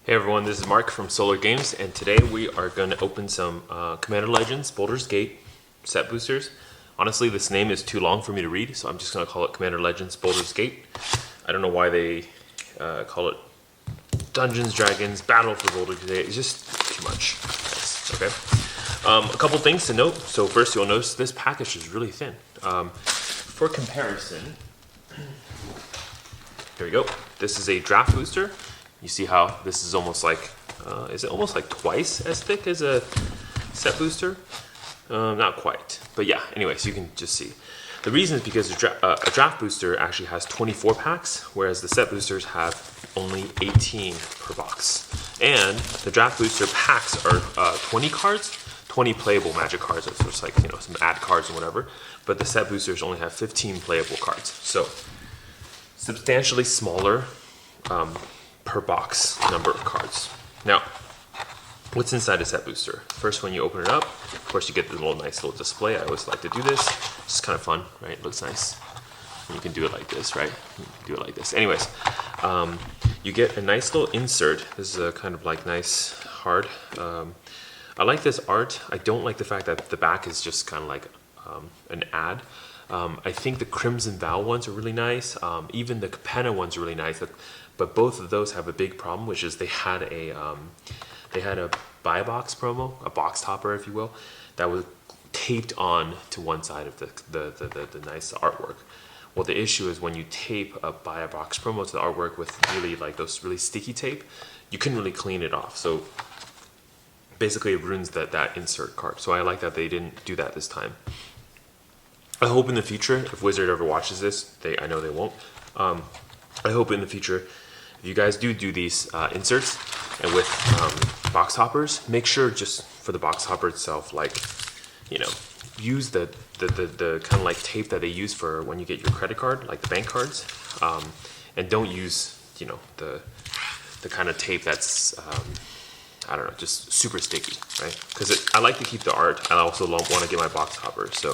Hey everyone, this is Mark from Solar Games, and today we are going to open some Commander Legends Baldur's Gate set boosters. Honestly, this name is too long for me to read, so I'm just going to call it Commander Legends Baldur's Gate. I don't know why they call it Dungeons, Dragons, Battle for Baldur's Gate. It's just too much. Okay. A couple things to note. So first, you'll notice this package is really thin. For comparison, here we go. This is a draft booster. You see how this is almost like, is it almost like twice as thick as a set booster? Not quite, but yeah, anyways, you can just see. The reason is because a draft booster actually has 24 packs, whereas the set boosters have only 18 per box. And the draft booster packs are 20 cards, 20 playable magic cards, so it's like, some ad cards and whatever, but the set boosters only have 15 playable cards. So, substantially smaller per box number of cards. Now, what's inside a set booster? First, when you open it up, of course you get the nice little display. I always like to do this. It's just kind of fun, right? It looks nice. And you can do it like this, right? You can do it like this. Anyways, you get a nice little insert. This is a kind of like nice hard. I like this art. I don't like the fact that the back is just kind of like an ad. I think the Crimson Vow ones are really nice. Even the Capenna ones are really nice. But both of those have a big problem, which is they had a buy a box promo, a box topper, if you will, that was taped on to one side of the nice artwork. Well, the issue is when you tape a buy a box promo to the artwork with really like those really sticky tape, you couldn't really clean it off. So basically, it ruins that insert card. So I like that they didn't do that this time. I hope in the future, if Wizard ever watches this, I know they won't. I hope in the future, if you guys do these inserts and with box toppers, make sure just for the box topper itself, like, use the kind of like tape that they use for when you get your credit card, like the bank cards, and don't use, the kind of tape that's, I don't know, just super sticky, right? Because I like to keep the art, and I also want to get my box topper, so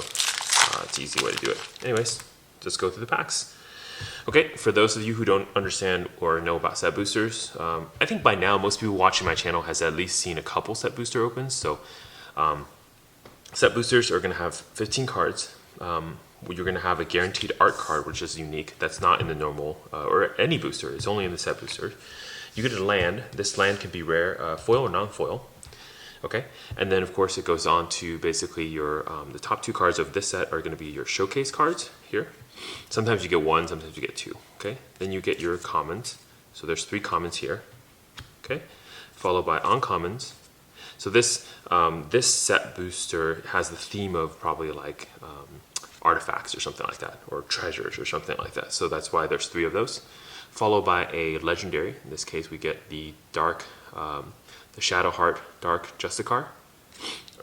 it's an easy way to do it. Anyways, let's go through the packs. Okay, for those of you who don't understand or know about set boosters, I think by now most people watching my channel has at least seen a couple set booster opens. So set boosters are going to have 15 cards. You're going to have a guaranteed art card, which is unique. That's not in the normal or any booster. It's only in the set booster. You get a land. This land can be rare, foil or non-foil. Okay, and then of course it goes on to basically your the top two cards of this set are going to be your showcase cards here. Sometimes you get one, sometimes you get two. Okay, then you get your commons. So there's 3 commons here. Okay, followed by uncommons. So this set booster has the theme of probably like artifacts or something like that, or treasures or something like that. So that's why there's 3 of those. Followed by a legendary. In this case, we get the dark. The Shadowheart Dark Justicar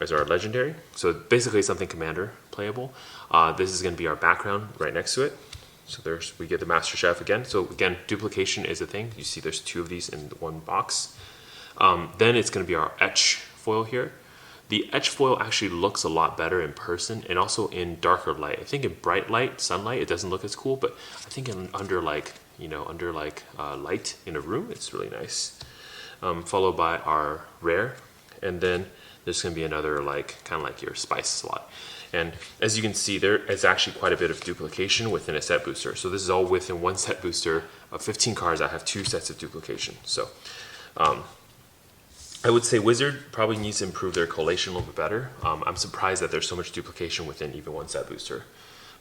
is our legendary. So basically something commander playable. This is going to be our background right next to it. So we get the Master Chef again. So again, duplication is a thing. You see there's 2 of these in one box. Then it's going to be our etch foil here. The etch foil actually looks a lot better in person and also in darker light. I think in bright light, sunlight, it doesn't look as cool, but I think under light in a room, it's really nice. Followed by our rare, and then there's going to be another kind of like your spice slot. And as you can see, there is actually quite a bit of duplication within a set booster. So this is all within one set booster of 15 cards. I have 2 sets of duplication. So I would say Wizard probably needs to improve their collation a little bit better. I'm surprised that there's so much duplication within even one set booster.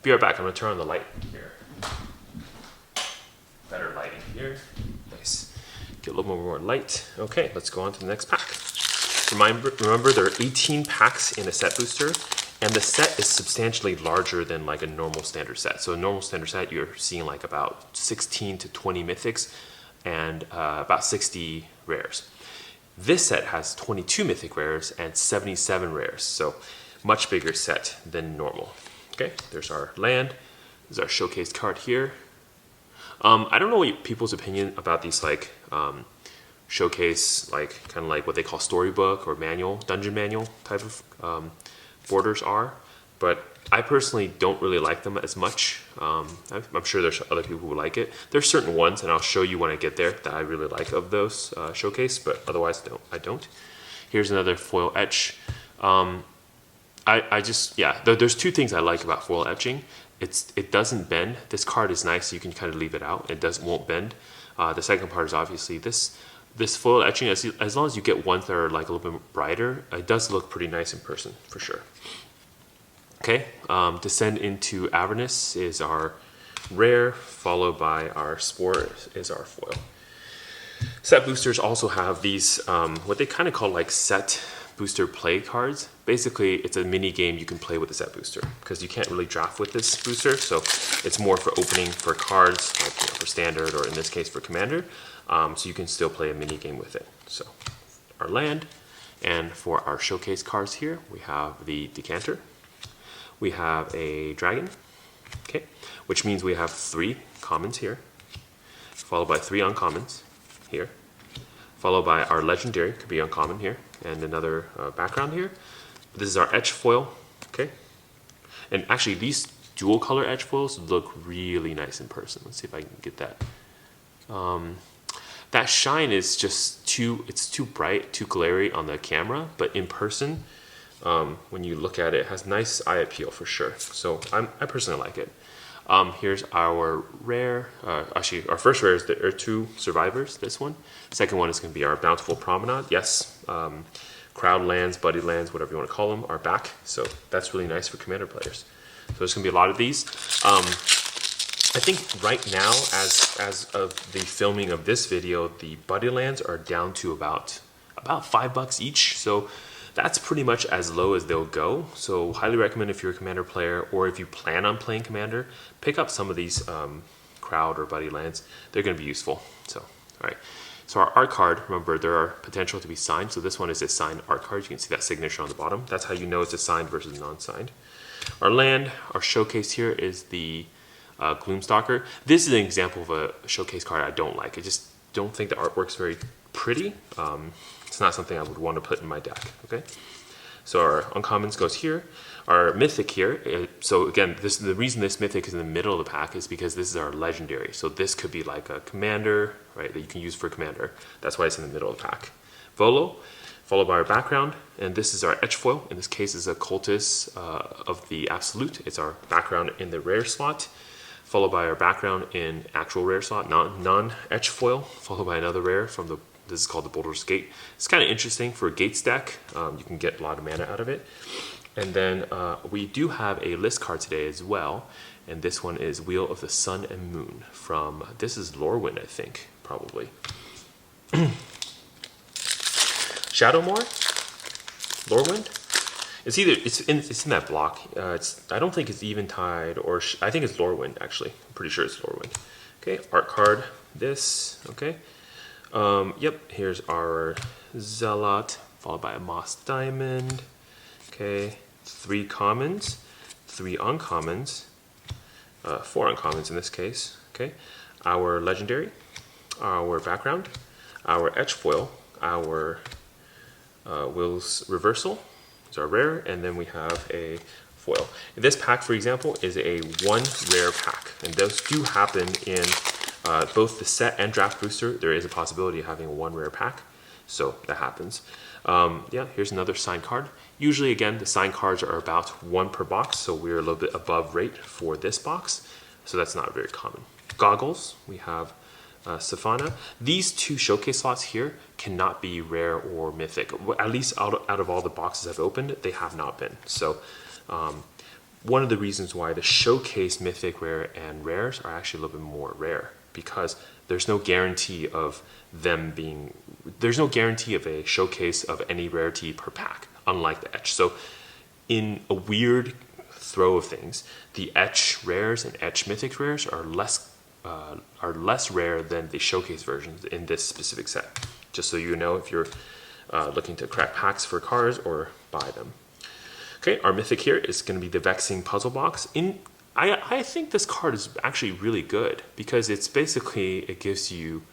Be right back. I'm going to turn on the light here. Better lighting here. Nice. Get a little more light. Okay, let's go on to the next pack. Remember, there are 18 packs in a set booster, and the set is substantially larger than like a normal standard set. So a normal standard set, you're seeing like about 16 to 20 mythics and about 60 rares. This set has 22 mythic rares and 77 rares, so much bigger set than normal. Okay, there's our land. There's our showcase card here. I don't know what people's opinion about these showcase, kind of like what they call storybook or manual, dungeon manual type of borders are, but I personally don't really like them as much. I'm sure there's other people who like it. There's certain ones, and I'll show you when I get there, that I really like of those showcase, but otherwise I don't. Here's another foil etch. There's two things I like about foil etching. It doesn't bend. This card is nice, so you can kind of leave it out. It won't bend. The second part is obviously this foil etching, as long as you get ones that are like a little bit brighter, it does look pretty nice in person, for sure. Okay, Descend into Avernus is our rare, followed by our Spore is our foil. Set boosters also have these, what they kind of call like set booster play cards. Basically, it's a mini game you can play with the set booster, because you can't really draft with this booster, so it's more for opening for cards, like, for standard, or in this case for commander. So you can still play a mini game with it. So our land, and for our showcase cards here, we have the Decanter. We have a dragon, okay, which means we have 3 commons here, followed by 3 uncommons here, followed by our legendary, could be uncommon here, and another background here. This is our etch foil, okay, and actually these dual color etch foils look really nice in person. Let's see if I can get that. That shine is just too bright, too glary on the camera, but in person, when you look at it, it has nice eye appeal for sure. So I personally like it. Here's our rare. Actually, our first rare is there are 2 survivors. This one. Second one is going to be our Bountiful Promenade. Yes, crowd lands, buddy lands, whatever you want to call them, are back. So that's really nice for commander players. So there's going to be a lot of these. I think right now, as of the filming of this video, the buddy lands are down to about $5 each. So that's pretty much as low as they'll go. So highly recommend if you're a commander player, or if you plan on playing commander, pick up some of these crowd or buddy lands. They're going to be useful. So, all right. So our art card, remember, there are potential to be signed. So this one is a signed art card. You can see that signature on the bottom. That's how you know it's a signed versus non-signed. Our land, our showcase here is the Gloom Stalker. This is an example of a showcase card I don't like. I just don't think the artwork's very pretty. It's not something I would want to put in my deck, okay? So our uncommons goes here. Our mythic here, so again, the reason this mythic is in the middle of the pack is because this is our legendary. So this could be like a commander, right, that you can use for commander. That's why it's in the middle of the pack. Volo, followed by our background, and this is our etch foil. In this case, is a cultist of the Absolute. It's our background in the rare slot, followed by our background in actual rare slot, non-etch foil, followed by another rare from the. This is called the Boulder's Gate. It's kind of interesting for a Gates deck. You can get a lot of mana out of it. And then we do have a list card today as well. And this one is Wheel of the Sun and Moon from, this is Lorwyn, I think, probably. Shadowmoor? Lorwyn? It's in that block. I don't think it's Eventide, or I think it's Lorwyn, actually. I'm pretty sure it's Lorwyn. Okay, art card, this, okay. Yep, here's our Zealot, followed by a Moss Diamond. Okay, 3 commons, 3 uncommons, 4 uncommons in this case. Okay, our legendary, our background, our etch foil, our Will's Reversal is our rare, and then we have a foil. This pack, for example, is a 1 rare pack, and those do happen in both the set and draft booster. There is a possibility of having a 1 rare pack, so that happens. Yeah, here's another signed card. Usually, again, the signed cards are about 1 per box, so we're a little bit above rate for this box, so that's not very common. Goggles, we have Safana. These 2 showcase slots here cannot be rare or mythic. At least out of all the boxes I've opened, they have not been. So one of the reasons why the showcase mythic, rare, and rares are actually a little bit more rare, because there's no guarantee of them being, there's no guarantee of a showcase of any rarity per pack, unlike the etch. So in a weird throw of things, the etch rares and etch mythic rares are less rare than the showcase versions in this specific set. Just so you know, if you're looking to crack packs for cards or buy them. Okay, our mythic here is going to be the Vexing Puzzle Box. I think this card is actually really good, because it's basically, it gives you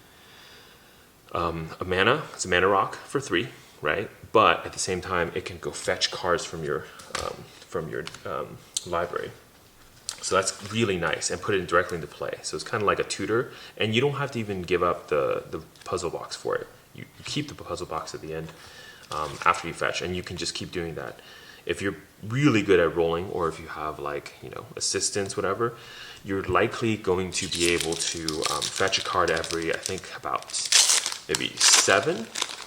a mana, it's a mana rock for 3, right? But at the same time, it can go fetch cards from your library. So that's really nice, and put it directly into play. So it's kind of like a tutor, and you don't have to even give up the puzzle box for it. You keep the puzzle box at the end after you fetch, and you can just keep doing that. If you're really good at rolling, or if you have like, you know, assistance, whatever, you're likely going to be able to fetch a card every, I think, about maybe 7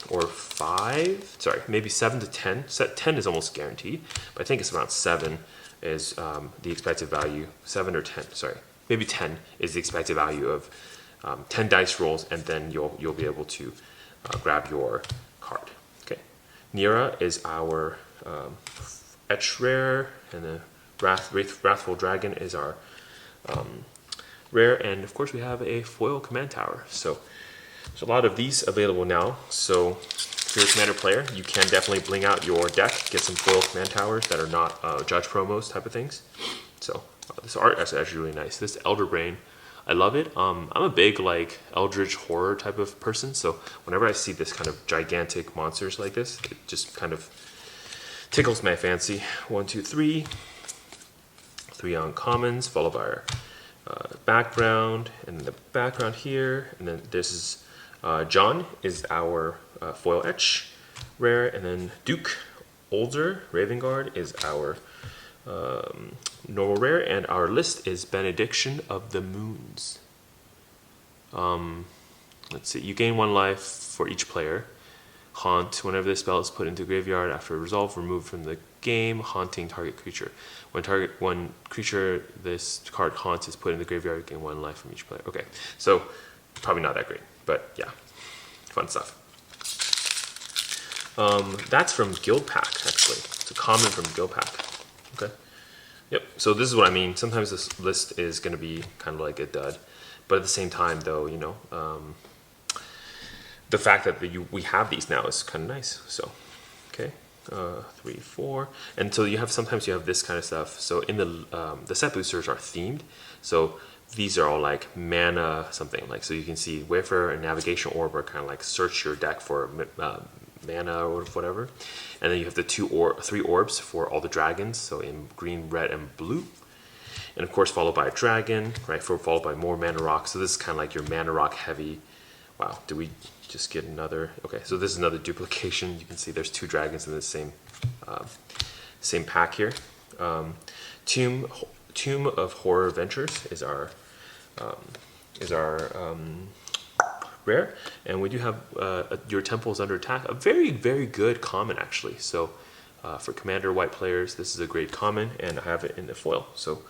or 5. Sorry, maybe 7 to 10. 10 is almost guaranteed, but I think it's around 7 is the expected value. 7 or 10, sorry, maybe 10 is the expected value of 10 dice rolls, and then you'll be able to grab your card. Okay, Nira is our etch rare, and the Wrathful Dragon is our rare, and of course we have a foil command tower. So there's a lot of these available now. So if you're a commander player, you can definitely bling out your deck, get some foil command towers that are not judge promos type of things. So this art is actually really nice. This Elder Brain, I love it. I'm a big like eldritch horror type of person, so whenever I see this kind of gigantic monsters like this, it just kind of tickles my fancy. 1, 2, 3. 3 uncommons, followed by our background, and then the background here, and then this is John is our foil etch rare, and then Duke Older Raven Guard is our normal rare, and our list is Benediction of the Moons. Let's see, you gain 1 life for each player. Haunt, whenever this spell is put into graveyard after resolve, removed from the game, haunting target creature. When creature this card haunts is put in the graveyard, you gain 1 life from each player. Okay, so probably not that great, but yeah, fun stuff. That's from Guild Pack, actually. It's a common from Guild Pack. Okay. Yep. So this is what I mean. Sometimes this list is going to be kind of like a dud, but at the same time, though, you know, the fact that we have these now is kind of nice. So, okay, 3, 4, and so you have sometimes you have this kind of stuff. So in the set boosters are themed. So these are all like mana something like. So you can see Wayfarer and Navigation Orb are kind of like search your deck for mana or whatever, and then you have the 3 orbs for all the dragons. So in green, red, and blue. And of course, followed by a dragon, right? Followed by more mana rock. So this is kind of like your mana rock heavy. Wow, did we just get another? Okay, so this is another duplication. You can see there's 2 dragons in the same pack here. Tomb of Horror Ventures is our rare, and we do have Your Temple is Under Attack, a very, very good common actually. So for Commander white players, this is a great common, and I have it in the foil. So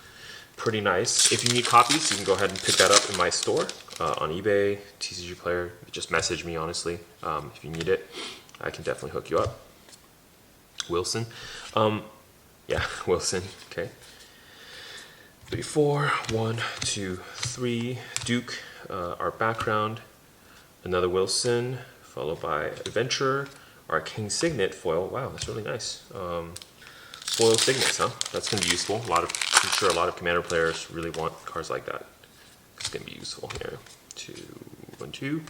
pretty nice. If you need copies, you can go ahead and pick that up in my store on eBay, TCG Player. Just message me, honestly. If you need it, I can definitely hook you up. Wilson. Yeah, Wilson. Okay. 3, 4. 1, 2, 3. Duke, our background. Another Wilson, followed by Adventurer. Our King Signet foil. Wow, that's really nice. Foil signets, huh? That's going to be useful. I'm sure a lot of Commander players really want cards like that. It's going to be useful here. 2, 1, 2,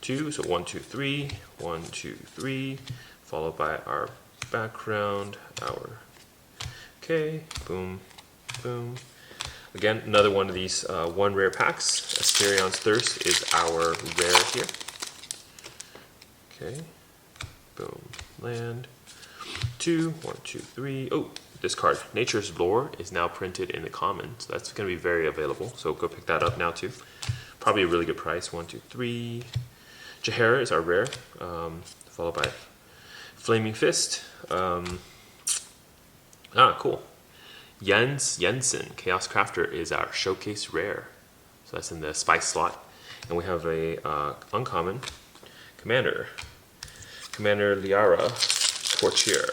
2. So 1, 2, 3, 1, 2, 3, followed by our background. Okay, boom, boom. Again, another one of these 1 rare packs. Astarion's Thirst is our rare here. Okay, boom, land. 2, 1, 2, 3. Oh, this card, Nature's Lore, is now printed in the common, so that's going to be very available. So go pick that up now too. Probably a really good price. 1, 2, 3. Jahara is our rare, followed by Flaming Fist. Cool. Jensen, Chaos Crafter, is our showcase rare. So that's in the spice slot. And we have a uncommon Commander Liara Courtier.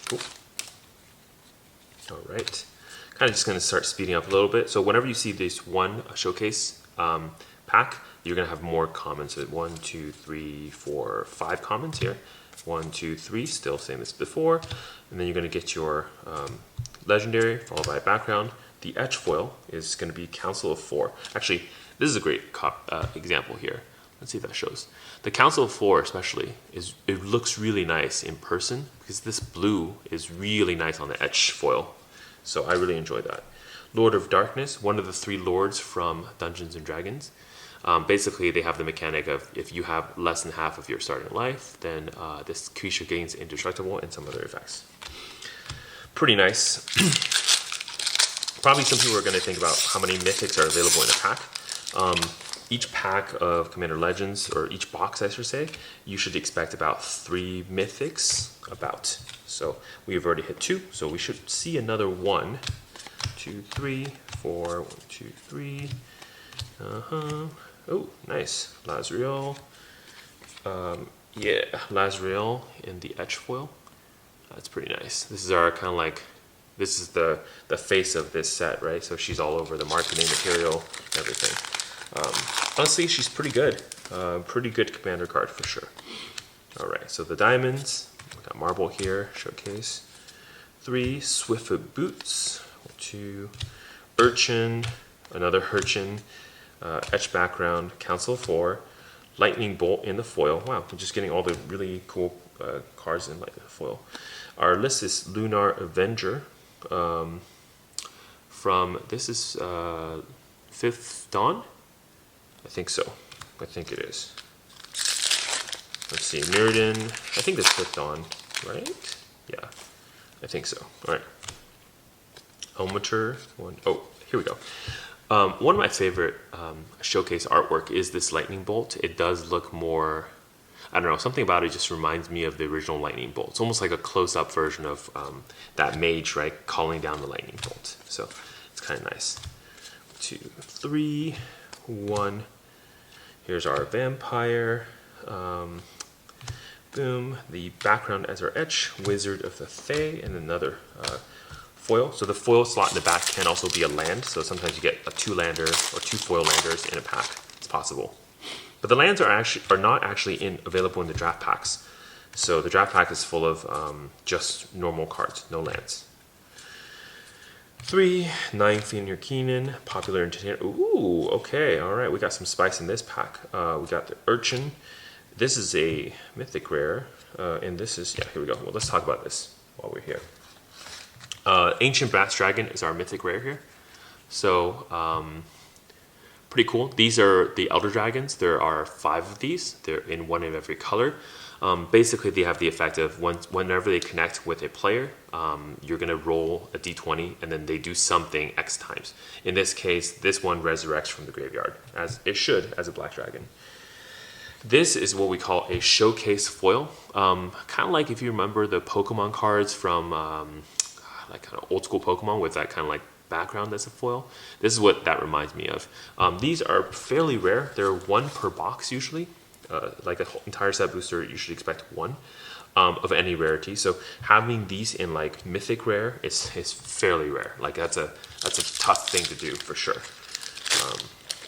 Cool. All right. Kind of just going to start speeding up a little bit. So whenever you see this one showcase pack, you're going to have more commons. So 1, 2, 3, 4, 5 commons here. 1, 2, 3, still same as before. And then you're going to get your legendary, followed by a background. The etch foil is going to be Council of 4. Actually, this is a great example here. Let's see if that shows. The Council of 4 especially, it looks really nice in person because this blue is really nice on the etch foil. So I really enjoy that. Lord of Darkness, one of the 3 lords from Dungeons and Dragons. Basically, they have the mechanic of if you have less than half of your starting life, then this creature gains indestructible and some other effects. Pretty nice. Probably some people are going to think about how many mythics are available in a pack. Each pack of Commander Legends, or each box I should say, you should expect about 3 mythics, about. So we've already hit 2, so we should see another 1, 2, 3, 4, 1, 2, 3. Oh, nice. Lazriel. Yeah, Lazriel in the etch foil. That's pretty nice. This is our kind of like, this is the face of this set, right? So she's all over the marketing material, everything. Honestly, she's pretty good. Pretty good commander card for sure. All right, so the diamonds. We got marble here, showcase. 3 Swiftfoot boots. 2 urchin, another urchin. Etch background, Council of 4, lightning bolt in the foil. Wow, we're just getting all the really cool cards in like foil. Our list is Lunar Avenger. From this is 5th Dawn. I think so. I think it is. Let's see, Mirrodin. I think that's 5th Dawn, right? Yeah, I think so. All right. Helmeter. Oh, here we go. One of my favorite showcase artwork is this lightning bolt. It does look more, I don't know, something about it just reminds me of the original lightning bolt. It's almost like a close-up version of that mage, right, calling down the lightning bolt. So it's kind of nice. 2, 3, 1. Here's our vampire. Boom. The background as our etch, Wizard of the Fae, and another foil. So the foil slot in the back can also be a land. So sometimes you get a 2-lander or 2 foil landers in a pack. It's possible. But the lands are not actually available in the draft packs. So the draft pack is full of just normal cards, no lands. 3, 9 Fianir Keenan, popular entertainer. Ooh, okay, all right. We got some spice in this pack. We got the urchin. This is a mythic rare, and this is, yeah, here we go. Well, let's talk about this while we're here. Ancient Brass Dragon is our mythic rare here. So, pretty cool. These are the Elder Dragons. There are 5 of these. They're in one of every color. Basically, they have the effect of whenever they connect with a player, you're going to roll a d20, and then they do something X times. In this case, this one resurrects from the graveyard, as it should, as a black dragon. This is what we call a showcase foil. Kind of like if you remember the Pokemon cards from like kind of old school Pokemon with that kind of like background that's a foil. This is what that reminds me of. These are fairly rare. They're 1 per box usually. Like an entire set booster, you should expect 1 of any rarity. So having these in like mythic rare is fairly rare. Like that's a tough thing to do for sure.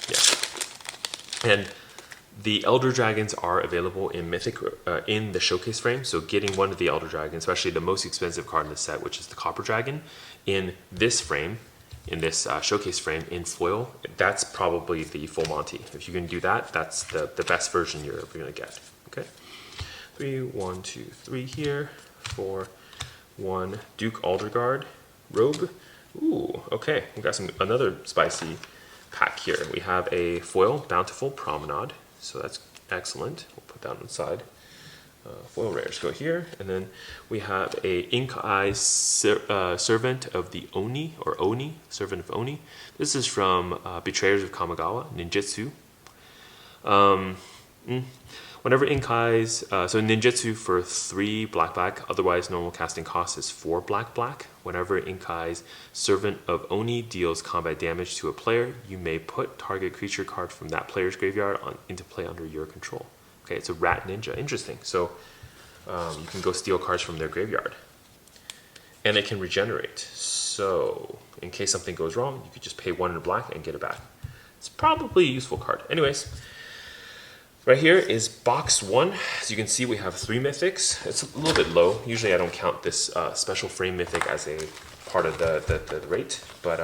Yeah, and the Elder Dragons are available in Mythic in the showcase frame. So getting one of the Elder Dragons, especially the most expensive card in the set, which is the Copper Dragon, in this frame, in this showcase frame in foil, that's probably the full Monty. If you can do that, that's the best version you're ever going to get. Okay, 3, 1, 2, 3 here. 4, 1 Duke Alderguard Rogue. Ooh, okay, we got another spicy pack here. We have a foil Bountiful Promenade. So that's excellent. We'll put that on the side. Foil rares go here. And then we have a Ink Eyes Servant of the Oni, or Oni, Servant of Oni. This is from Betrayers of Kamigawa, Ninjutsu. Whenever Ink Eyes, so Ninjutsu for 3 black, otherwise normal casting cost is 4 black. Whenever Ink Eyes Servant of Oni deals combat damage to a player, you may put target creature card from that player's graveyard into play under your control. Okay, it's a rat ninja, interesting. So you can go steal cards from their graveyard. And it can regenerate. So in case something goes wrong, you could just pay 1 in black and get it back. It's probably a useful card. Anyways, right here is box 1. As you can see, we have 3 mythics. It's a little bit low. Usually I don't count this special frame mythic as a part of the rate, but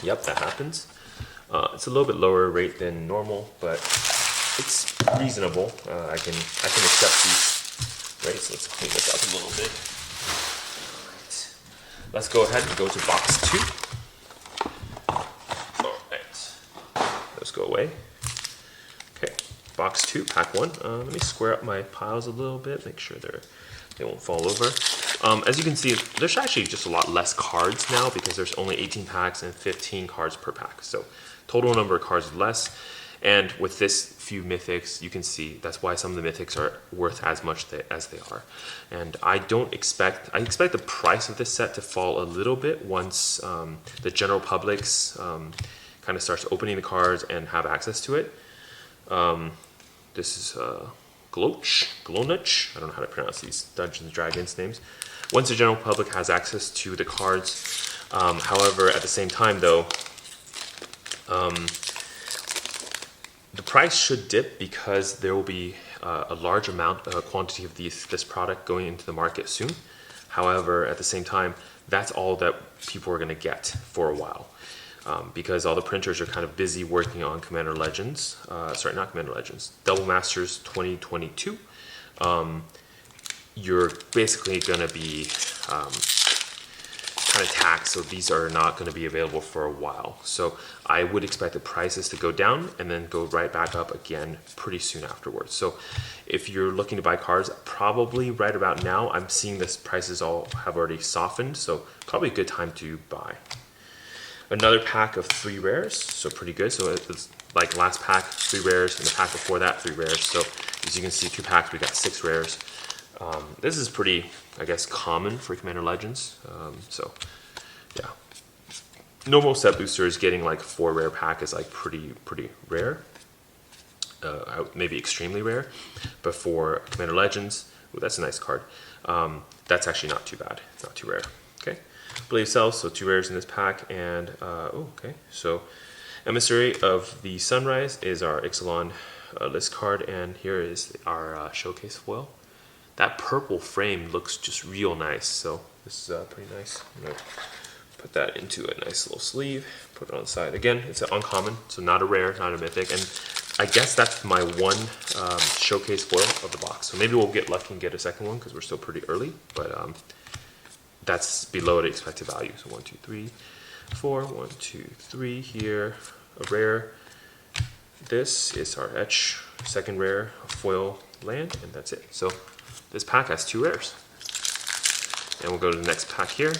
yep, that happens. It's a little bit lower rate than normal, but it's reasonable. I can accept these. Right, so let's clean this up a little bit. Right. Let's go ahead and go to box 2. All right, those go away. Okay, box 2, pack 1. Let me square up my piles a little bit, make sure they won't fall over. As you can see, there's actually just a lot less cards now because there's only 18 packs and 15 cards per pack. So total number of cards is less. And with this few mythics, you can see that's why some of the mythics are worth as much as they are. And I expect the price of this set to fall a little bit once the general public's kind of starts opening the cards and have access to it. This is Glownuch. I don't know how to pronounce these Dungeons and Dragons names. Once the general public has access to the cards, however, at the same time though, the price should dip because there will be a large quantity of this product going into the market soon. However, at the same time, that's all that people are going to get for a while. Because all the printers are kind of busy working on Commander Legends, sorry, not Commander Legends, Double Masters 2022. You're basically going to be kind of taxed, so these are not going to be available for a while. So I would expect the prices to go down and then go right back up again pretty soon afterwards. So if you're looking to buy cards, probably right about now, I'm seeing this prices all have already softened, so probably a good time to buy. Another pack of 3 rares, so pretty good. So it's like last pack, 3 rares, and the pack before that, 3 rares. So as you can see, 2 packs, we got 6 rares. This is pretty, I guess, common for Commander Legends. So yeah, normal set boosters getting like 4 rare pack is like pretty rare. Maybe extremely rare, but for Commander Legends, ooh, that's a nice card. That's actually not too bad, not too rare. Okay. Blade Cells, so 2 rares in this pack, and okay, so Emissary of the Sunrise is our Ixalan list card, and here is our showcase foil. That purple frame looks just real nice, so this is pretty nice. I'm gonna put that into a nice little sleeve, put it on the side. Again, it's an uncommon, so not a rare, not a mythic, and I guess that's my one showcase foil of the box. So maybe we'll get lucky and get a second one because we're still pretty early, but that's below the expected value. So 1, 2, 3, 4, 1, 2, 3 here, a rare. This is our etch, second rare, a foil land, and that's it. So this pack has 2 rares. And we'll go to the next pack here.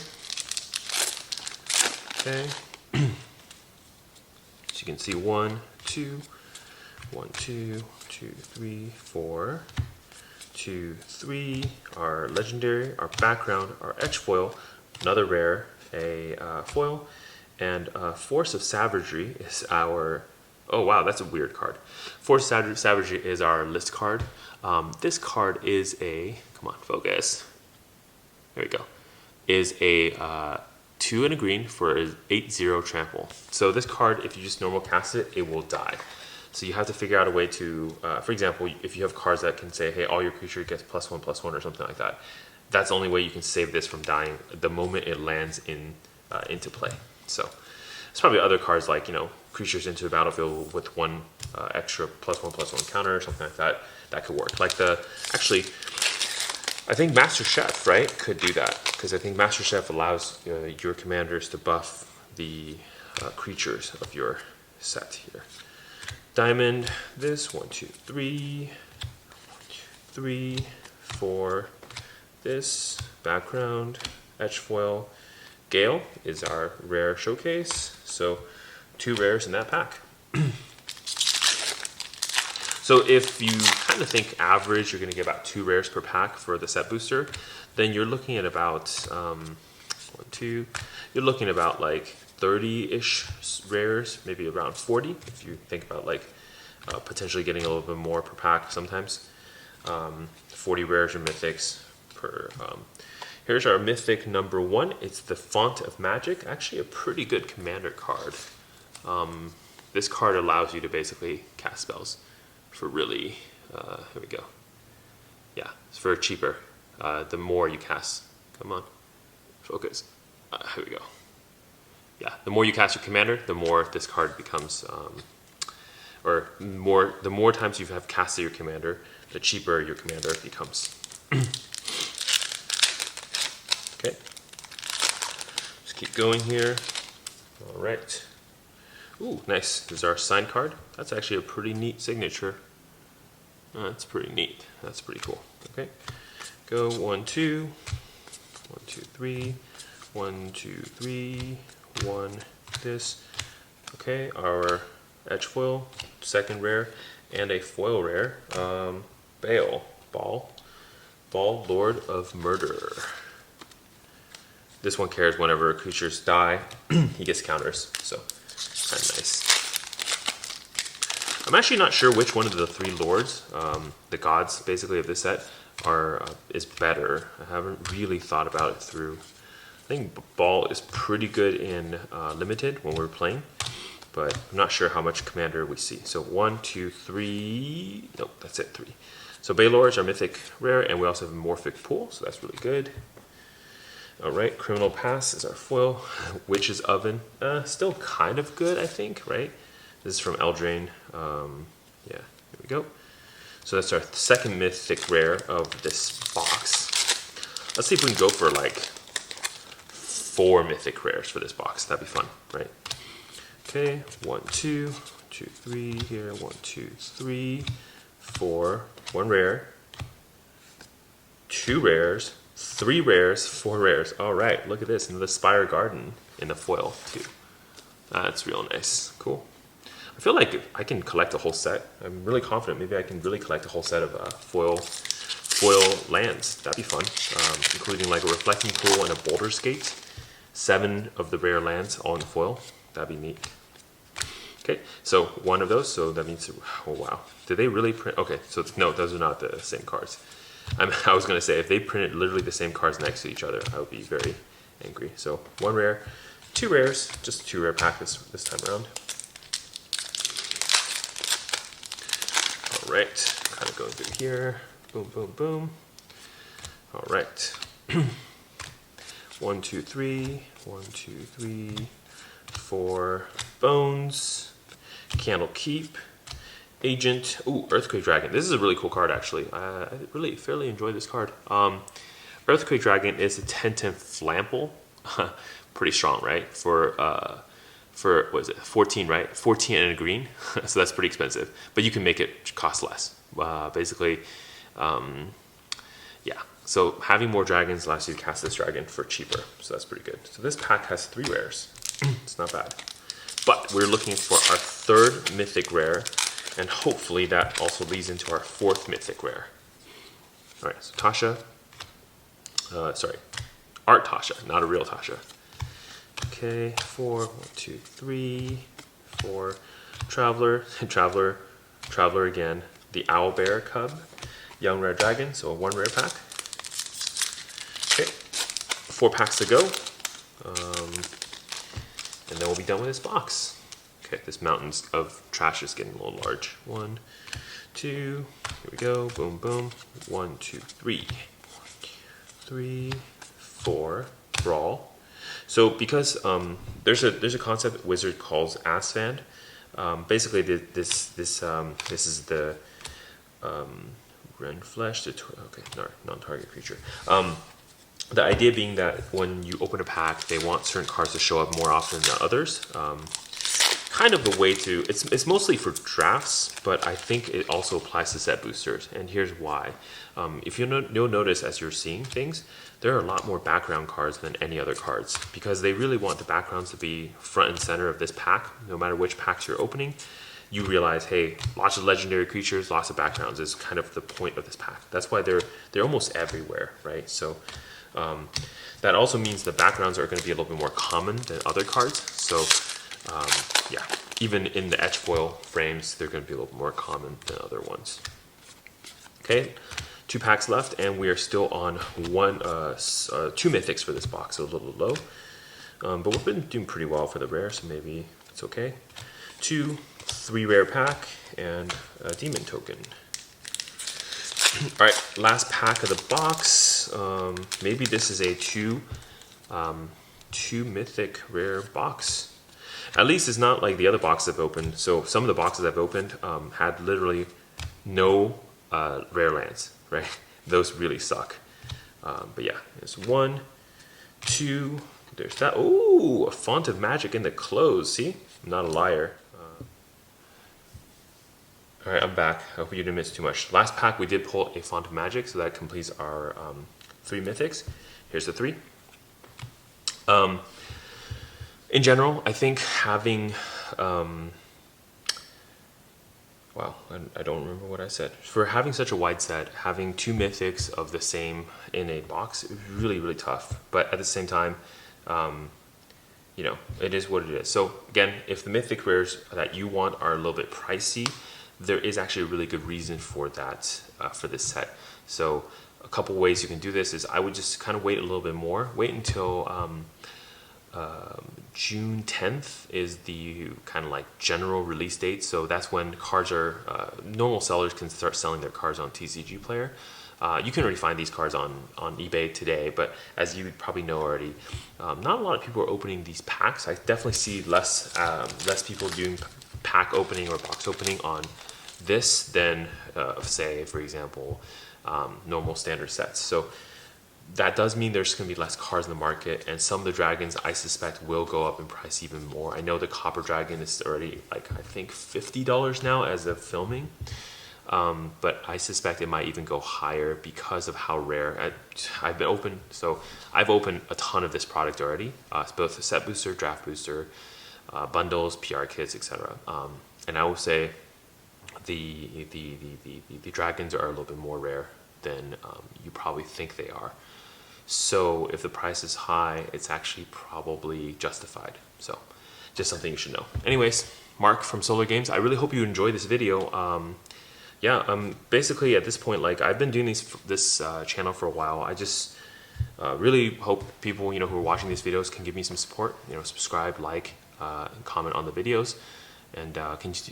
Okay. So you can see 1, 2, 1, 2, 2, 3, 4. 2, 3, our legendary, our background, our etch foil, another rare, a foil, and Force of Savagery is our, oh wow, that's a weird card. Force of Savagery is our list card. This card is a, come on, focus. There we go. Is a 2 and a green for an 8/0 trample. So this card, if you just normal cast it, it will die. So you have to figure out a way to, for example, if you have cards that can say, hey, all your creature gets +1/+1 or something like that, that's the only way you can save this from dying the moment it lands into play. So there's probably other cards like, you know, creatures into the battlefield with 1 extra +1/+1 counter or something like that, that could work. Like actually, I think Master Chef, right, could do that. Because I think Master Chef allows your commanders to buff the creatures of your set here. Diamond, this 1, 2, 3, 3, 4. This background, etch foil. Gale is our rare showcase, so 2 rares in that pack. So if you kind of think average, you're going to get about 2 rares per pack for the set booster, then you're looking at about 1, 2. You're looking at about like 30-ish rares, maybe around 40 if you think about like potentially getting a little bit more per pack sometimes. 40 rares or mythics per. Here's our mythic number 1. It's the Font of Magic, actually a pretty good commander card. This card allows you to basically cast spells for really, here we go. Yeah, it's for cheaper. The more you cast, come on, focus. Here we go. Yeah, the more you cast your commander, the more this card becomes, or the more times you have casted your commander, the cheaper your commander becomes. Okay, just keep going here. All right. Ooh, nice. This is our signed card. That's actually a pretty neat signature. That's pretty neat. That's pretty cool. Okay, go 1, 2, 1, 2, 3, 1, 2, 3, 1. This. Okay, our edge foil, second rare, and a foil rare. Ball, Lord of Murder. This one cares whenever creatures die, he gets counters, so kind of nice. I'm actually not sure which one of the 3 lords, the gods basically of this set, is better. I haven't really thought about it through. I think Ball is pretty good in limited when we're playing, but I'm not sure how much commander we see. So 1, 2, 3. Nope, that's it, 3. So Baylords are mythic rare, and we also have a morphic pool, so that's really good. All right, Criminal Pass is our foil. Witch's Oven, still kind of good, I think, right? This is from Eldraine. Yeah, here we go. So that's our second mythic rare of this box. Let's see if we can go for like 4 mythic rares for this box. That'd be fun, right? Okay, 1, 2, 2, 3 here. 1, 2, 3, 4. 1 rare, 2 rares, 3 rares, 4 rares. All right, look at this, and the Spire Garden in the foil too. That's real nice. Cool. I feel like I can collect a whole set. I'm really confident. Maybe I can really collect a whole set of foil lands. That'd be fun, including like a Reflecting Pool and a Boulder's Gate. 7 of the rare lands all in foil. That'd be neat. Okay, so 1 of those. So that means, oh wow, did they really print? Okay, so no, those are not the same cards. I was gonna say if they printed literally the same cards next to each other, I would be very angry. So 1 rare, 2 rares, just a 2 rare pack this time around. All right, kind of going through here. Boom, boom, boom. All right. 1, 2, 3. 1, 2, 3. 4 Bones. Candle Keep. Agent. Ooh, Earthquake Dragon. This is a really cool card, actually. I really fairly enjoy this card. Earthquake Dragon is a 10/10 flample. Pretty strong, right? For what is it? 14, right? 14 and a green. So that's pretty expensive. But you can make it cost less. Basically, yeah. So having more dragons allows you to cast this dragon for cheaper. So that's pretty good. So this pack has 3 rares. It's not bad. But we're looking for our 3rd mythic rare, and hopefully that also leads into our 4th mythic rare. All right, so Tasha. Sorry, Art Tasha, not a real Tasha. Okay, 4, 1, 2, 3, 4. Traveler, Traveler again. The Owlbear Cub, Young Rare Dragon, so a 1 rare pack. Okay, 4 packs to go. And then we'll be done with this box. Okay, this mountains of trash is getting a little large. 1, 2, here we go, boom, boom. 1, 2, 3. 3, 4, Brawl. So because there's a concept Wizard calls Ass Fan. Basically, this is the Rend Flesh. Okay, non-target creature. The idea being that when you open a pack, they want certain cards to show up more often than others. Kind of a way to, it's mostly for drafts, but I think it also applies to set boosters, and here's why. If you'll notice as you're seeing things, there are a lot more background cards than any other cards, because they really want the backgrounds to be front and center of this pack. No matter which packs you're opening, you realize, hey, lots of legendary creatures, lots of backgrounds is kind of the point of this pack. That's why they're almost everywhere, right? So that also means the backgrounds are going to be a little bit more common than other cards. So yeah, even in the etch foil frames, they're going to be a little more common than other ones. Okay, 2 packs left, and we are still on 2 mythics for this box, so a little low. But we've been doing pretty well for the rare, so maybe it's okay. 2, 3 rare pack, and a demon token. All right, last pack of the box. Maybe this is a 2 mythic rare box. At least it's not like the other boxes I've opened. So some of the boxes I've opened had literally no rare lands, right? Those really suck. But yeah, there's 1, 2, there's that. Ooh, a Font of Magic in the close. See, I'm not a liar. All right, I'm back. I hope you didn't miss too much. Last pack, we did pull a Font of Magic, so that completes our 3 Mythics. Here's the 3. In general, I think having, wow, I don't remember what I said. For having such a wide set, having 2 Mythics of the same in a box is really, really tough. But at the same time, you know, it is what it is. So again, if the Mythic rares that you want are a little bit pricey, there is actually a really good reason for that, for this set. So a couple ways you can do this is I would just kind of wait a little bit more. Wait until June 10th is the kind of like general release date. So that's when cards are, normal sellers can start selling their cards on TCG Player. You can already find these cards on eBay today, but as you probably know already, not a lot of people are opening these packs. I definitely see less people doing pack opening or box opening on this than, say, for example, normal standard sets. So that does mean there's going to be less cards in the market, and some of the dragons I suspect will go up in price even more. I know the Copper Dragon is already like I think $50 now as of filming, but I suspect it might even go higher because of how rare. I've been open, so I've opened a ton of this product already. It's both a set booster, draft booster, bundles, PR kits, etc. And I will say the dragons are a little bit more rare than you probably think they are. So if the price is high, it's actually probably justified. So just something you should know. Anyways, Mark from Solar Games, I really hope you enjoyed this video. Yeah, basically at this point, like I've been doing this channel for a while. I just really hope people, you know, who are watching these videos can give me some support. You know, subscribe, like, and comment on the videos, and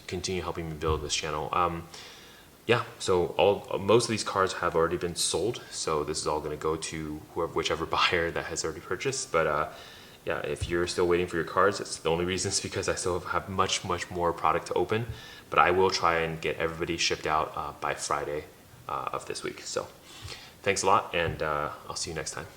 continue helping me build this channel. Yeah, so most of these cards have already been sold, so this is all going to go to whichever buyer that has already purchased. But yeah, if you're still waiting for your cards, it's the only reason is because I still have much more product to open. But I will try and get everybody shipped out by Friday of this week. So thanks a lot, and I'll see you next time.